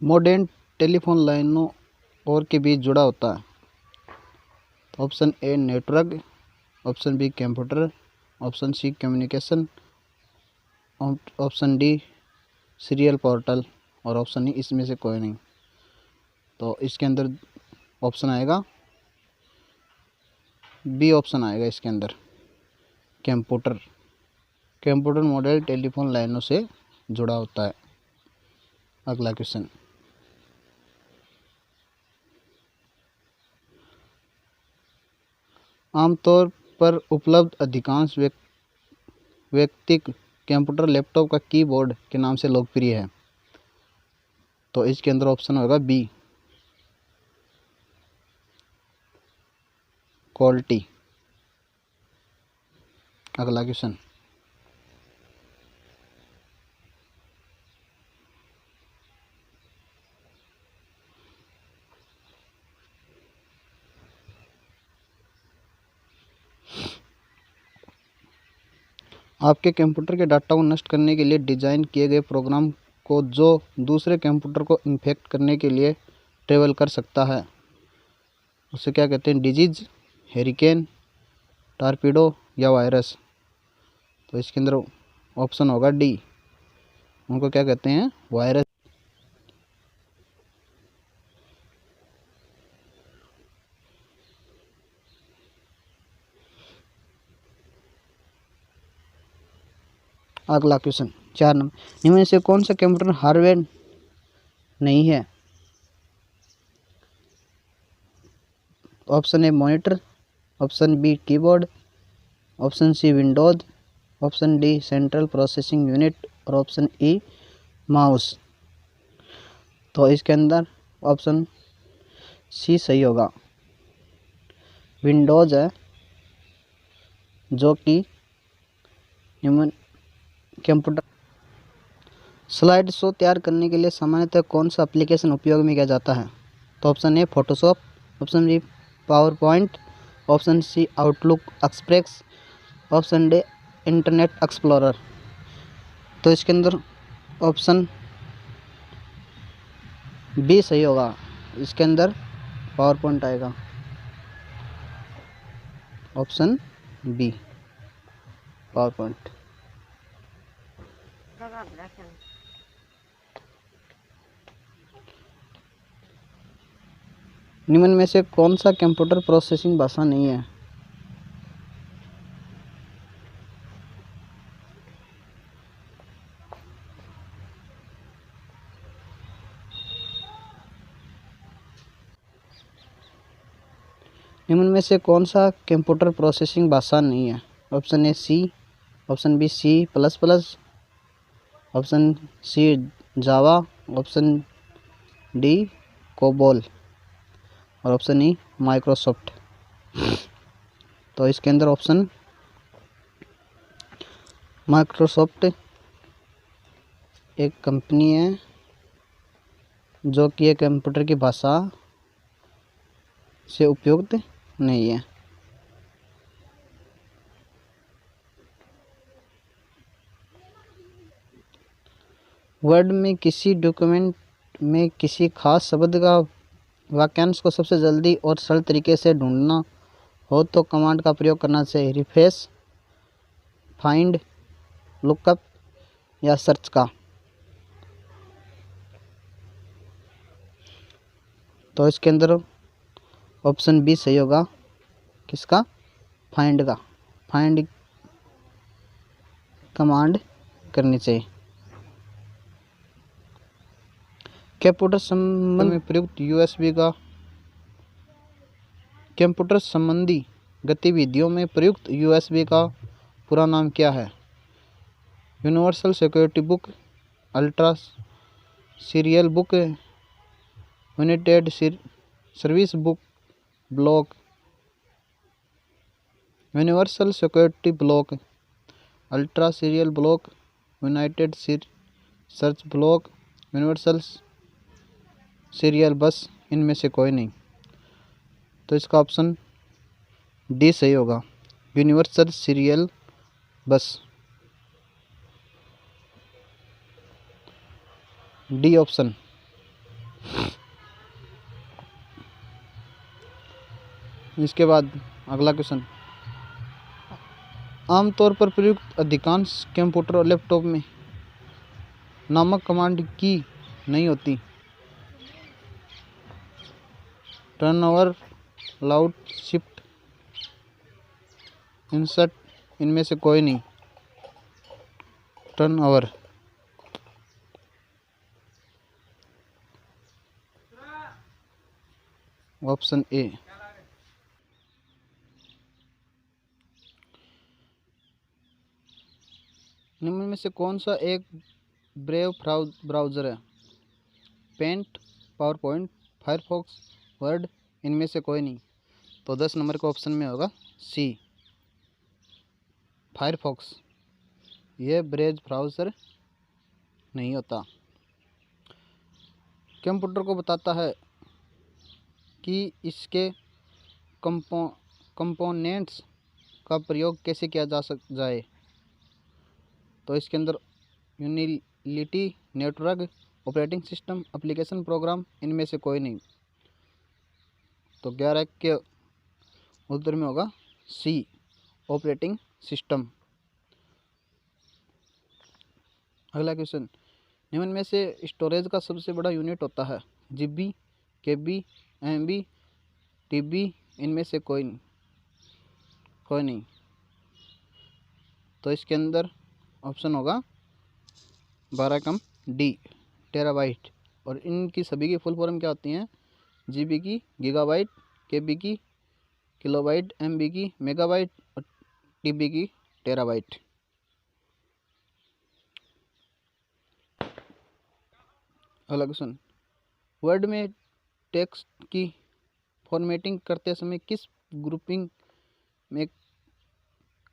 Modem telephone लाइनों और के बीच जुड़ा होता है? तो option A network, option B computer, option C communication, option D serial portal और ऑप्शन ई इसमें से कोई नहीं। तो इसके अंदर ऑप्शन आएगा बी ऑप्शन आएगा इसके अंदर, कंप्यूटर। कंप्यूटर मॉडल टेलीफोन लाइनों से जुड़ा होता है। अगला क्वेश्चन, आमतौर पर उपलब्ध अधिकांश व्यक्ति कंप्यूटर लैपटॉप का कीबोर्ड के नाम से लोकप्रिय है। तो इसके अंदर ऑप्शन होगा बी क्वालिटी। अगला क्वेश्चन, आपके कंप्यूटर के डाटा को नष्ट करने के लिए डिज़ाइन किए गए प्रोग्राम को जो दूसरे कंप्यूटर को इन्फेक्ट करने के लिए ट्रेवल कर सकता है उसे क्या कहते हैं? डिजीज, हेरिकेन, टारपीडो या वायरस। तो इसके अंदर ऑप्शन होगा डी, उनको क्या कहते हैं? वायरस। अगला क्वेश्चन 4 नंबर, निम्न में से कौन सा कंप्यूटर हार्डवेयर नहीं है? Option A monitor, option B keyboard, option C Windows, option D central processing unit और ऑप्शन ई माउस। तो इसके अंदर ऑप्शन सी सही होगा, विंडोज है, जो कि ह्यूमन कंप्यूटर। स्लाइड शो तैयार करने के लिए सामान्यतः कौन सा एप्लीकेशन उपयोग में किया जाता है? तो option A Photoshop, option B PowerPoint, option C Outlook Express, option D Internet Explorer. तो इसके अंदर ऑप्शन बी सही होगा, इसके अंदर पावर पॉइंट आएगा, ऑप्शन बी पावर पॉइंट। निम्न में से कौन सा कंप्यूटर प्रोसेसिंग भाषा नहीं है? निम्न में से कौन सा कंप्यूटर प्रोसेसिंग भाषा नहीं है? Option A C, option B C plus plus, option C Java, option D COBOL और ऑप्शन ई माइक्रोसॉफ्ट। तो इसके अंदर ऑप्शन माइक्रोसॉफ्ट एक कंपनी है जो कि एक कंप्यूटर की भाषा से उपयुक्त नहीं है। वर्ड में किसी डॉक्यूमेंट में किसी खास शब्द का वाक्यांश को सबसे जल्दी और सरल तरीके से ढूंढना हो तो कमांड का प्रयोग करना चाहिए? रिफ्रेश, फाइंड, लुकअप या सर्च का। तो इसके अंदर ऑप्शन बी सही होगा, किसका? फाइंड का। फाइंड कमांड करनी चाहिए। कंप्यूटर संबंध में प्रयुक्त यूएसबी का कंप्यूटर संबंधी गतिविधियों में प्रयुक्त यूएसबी का पूरा नाम क्या है? Universal security book, ultra serial book, United service book block, universal security block, ultra serial block, United search block, universal serial बस। इनमें से कोई नहीं। तो इसका ऑप्शन डी सही होगा, यूनिवर्सल सीरियल बस। डी ऑप्शन इसके बाद अगला क्वेश्चन, आमतौर पर प्रयुक्त अधिकांश कंप्यूटर और लैपटॉप में नामक कमांड की नहीं होती। Turn over, loud, shift, insert, इनमें से कोई नहीं। Turn over. Option A. निम्न में से कौन सा एक ब्रेव ब्राउज़र है? Paint, PowerPoint, Firefox, Word, इनमें से कोई नहीं। तो 10 नंबर के ऑप्शन में होगा सी, फायरफॉक्स। यह ब्रेव ब्राउज़र नहीं होता। कंप्यूटर को बताता है कि इसके कंपोनेंट्स का प्रयोग कैसे किया जाए। तो इसके अंदर utility, network, operating system, application, program, इनमें से कोई नहीं। तो 11 के उत्तर में होगा सी, ऑपरेटिंग सिस्टम। अगला क्वेश्चन, निम्न में से स्टोरेज का सबसे बड़ा यूनिट होता है? जीबी, केबी, एमबी, टीबी, इनमें से कोई नहीं। तो इसके अंदर ऑप्शन होगा 12 कम डी, टेराबाइट। और इनकी सभी की फुल फॉर्म क्या होती हैं? जीबी की गीगाबाइट, केबी की किलोबाइट, एमबी की मेगाबाइट और टीबी की टेराबाइट। अगला क्वेश्चन, वर्ड में टेक्स्ट की फॉर्मेटिंग करते समय किस ग्रुपिंग में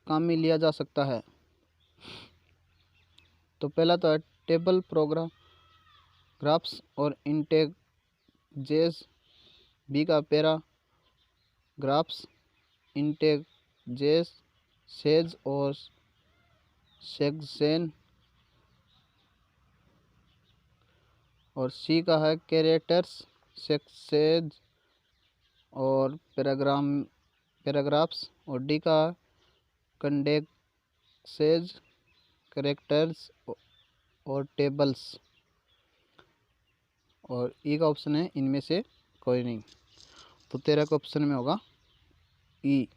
काम में लिया जा सकता है? तो पहला तो है टेबल, पैराग्राफ्स और इंटेजर्स। बी का पैराग्राफ्स, इंटेजर्स, सेज और सेक्शन। और सी का है कैरेक्टर्स, सेक्सेज और पैराग्राफ्स। और डी का कंडेक्सेज, कैरेक्टर्स और टेबल्स। और ई का ऑप्शन है इनमें से कोई नहीं। तो 13 का ऑप्शन में होगा ई,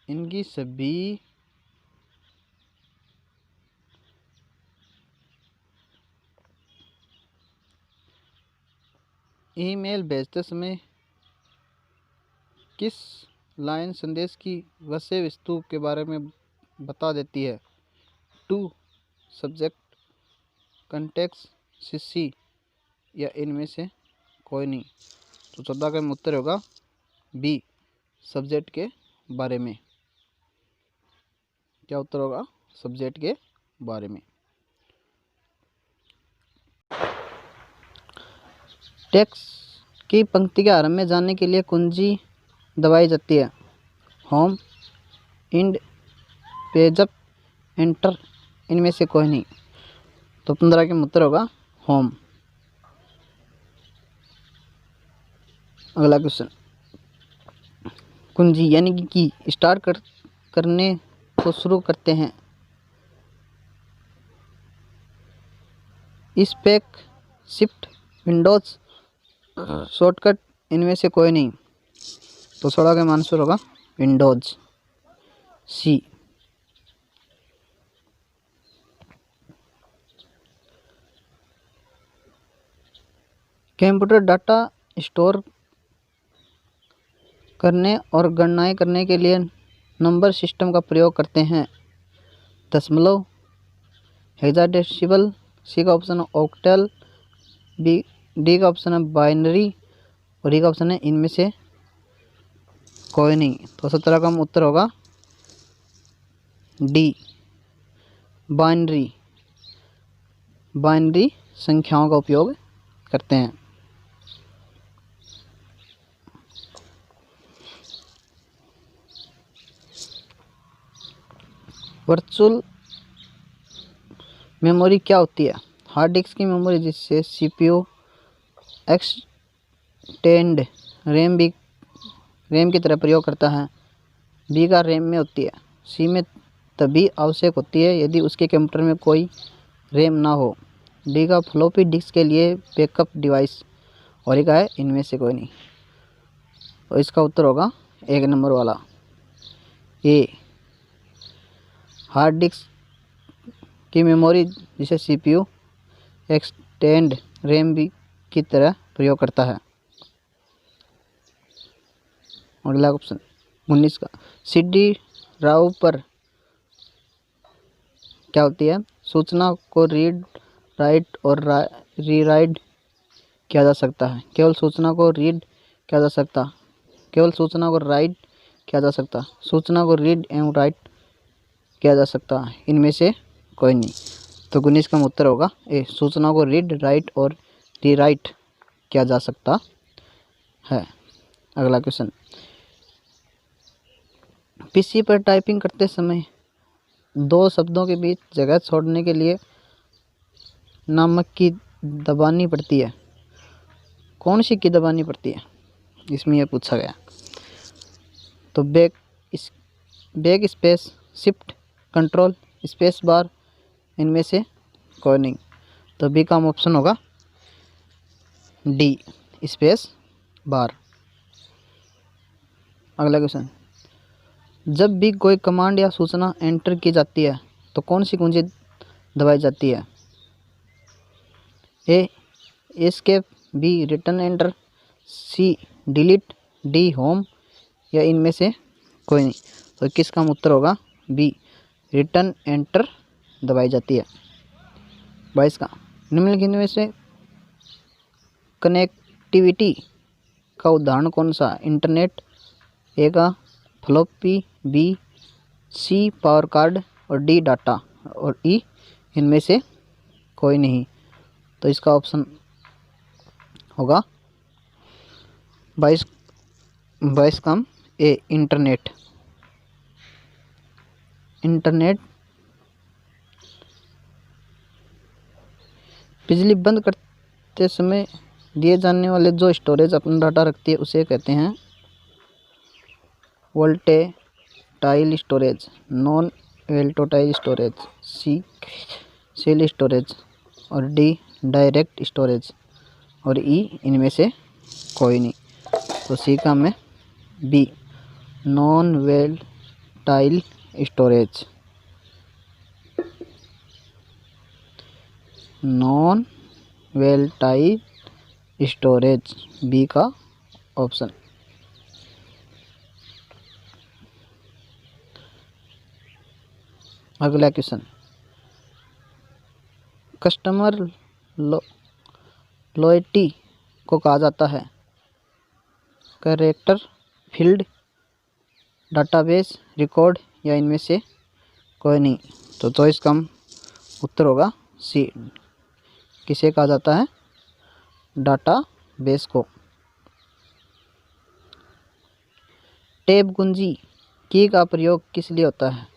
इनकी सभी ईमेल भेजते समय किस लाइन संदेश की विषय वस्तु के बारे में बता देती है? टू, सब्जेक्ट, कंटेक्स्ट, सीसी, या इनमें से कोई नहीं। तो 14 का उत्तर होगा बी, सब्जेक्ट के बारे में। क्या उत्तर होगा? सब्जेक्ट के बारे में। टेक्स्ट की पंक्ति के आरंभ में जाने के लिए कुंजी दबाई जाती है? होम, इंड, पेजअप, एंटर, इनमें से कोई नहीं। तो 15 के उत्तर होगा होम। अगला क्वेश्चन, कुंजी यानी कि की स्टार्ट करने को शुरू करते हैं? स्पेक, शिफ्ट, विंडोज, शॉर्टकट, इनमें से कोई नहीं। तो 16 का आंसर होगा विंडोज, सी। कंप्यूटर डाटा स्टोर करने और गणनाएं करने के लिए नंबर सिस्टम का प्रयोग करते हैं? दशमलव, हेक्साडेसिमल, सी का ऑप्शन है ऑक्टल, डी का ऑप्शन है बाइनरी और ई का ऑप्शन है इनमें से कोई नहीं। तो 17 का उत्तर होगा डी, बाइनरी। बाइनरी संख्याओं का उपयोग करते हैं। वर्चुअल मेमोरी क्या होती है? हार्ड डिस्क की मेमोरी जिससे सीपीयू, एक्सटेंड रैम की तरह प्रयोग करता है। बी का रैम में होती है। सी में तभी आवश्यक होती है यदि उसके कंप्यूटर में कोई रैम ना हो। डी का फ्लॉपी डिस्क के लिए बैकअप डिवाइस। और एक है इनमें से कोई नहीं। तो इसका उत्तर होगा 1 नंबर वाला ए। हार्ड डिस्क की मेमोरी जिसे सीपीयू एक्सटेंड रैम भी की तरह प्रयोग करता है। अगला ऑप्शन 19 का सीडी राव पर क्या होती है? सूचना को रीड राइट और रीराइट किया जा सकता है। केवल सूचना को रीड किया जा सकता, केवल सूचना को राइट किया जा सकता, सूचना को रीड एवं राइट किया जा सकता है। इनमें से कोई नहीं। तो 19 का उत्तर होगा ए। सूचना को रीड राइट और रीराइट किया जा सकता है। अगला क्वेश्चन, पीसी पर टाइपिंग करते समय 2 शब्दों के बीच जगह छोड़ने के लिए नमक की दबानी पड़ती है। कौन सी की दबानी पड़ती है? इसमें यह पूछा गया। तो back space, shift, control, space bar, इनमें से कोई नहीं। तो बी का ऑप्शन होगा डी, स्पेस बार। अगला क्वेश्चन, जब भी कोई कमांड या सूचना एंटर की जाती है तो कौन सी कुंजी दबाई जाती है? ए escape, B return enter, C delete, D home, या इनमें से कोई नहीं। तो किसका उत्तर होगा बी, रिटर्न एंटर दबाई जाती है। 22 का निम्नलिखित में से कनेक्टिविटी का उदाहरण कौन सा? इंटरनेट, ए का floppy, B C power card, और डी डाटा, और ई इनमें से कोई नहीं। तो इसका ऑप्शन होगा 22 का ए, इंटरनेट। इंटरनेट बिजली बंद करते समय दिए जाने वाले जो स्टोरेज अपना डाटा रखती है उसे कहते हैं वोल्टेटाइल स्टोरेज, नॉन वोल्टेटाइल स्टोरेज, सी सेल स्टोरेज, और डी डायरेक्ट स्टोरेज, और ई इनमें से कोई नहीं। तो सी का में B, non volatile storage, non volatile storage, B का ऑप्शन। अगला क्वेश्चन, कस्टमर लॉयल्टी को कहा जाता है कैरेक्टर, फील्ड, डाटाबेस, रिकॉर्ड, या इनमें से कोई नहीं। तो चॉइस का उत्तर होगा सी, किसे कहा जाता है? डाटाबेस को। टैब कुंजी की का प्रयोग किस लिए होता है?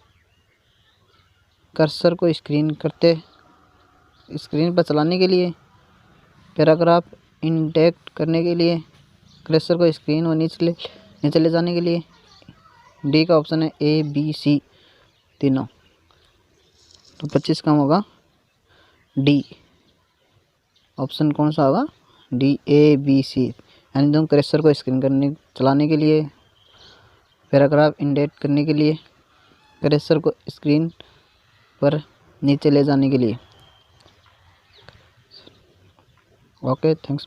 कर्सर को स्क्रीन पर चलाने के लिए, पैराग्राफ इंडेक्ट करने के लिए, कर्सर को स्क्रीन और नीचे ले जाने के लिए। डी का ऑप्शन है ए बी सी तीनों। तो 25 का होगा डी, ऑप्शन कौन सा होगा? D, A B C. यानी तुम कर्सर को स्क्रीन चलाने के लिए, पैराग्राफ इंडेक्ट करने के लिए, कर्सर को स्क्रीन पर नीचे ले जाने के लिए। Okay, thanks.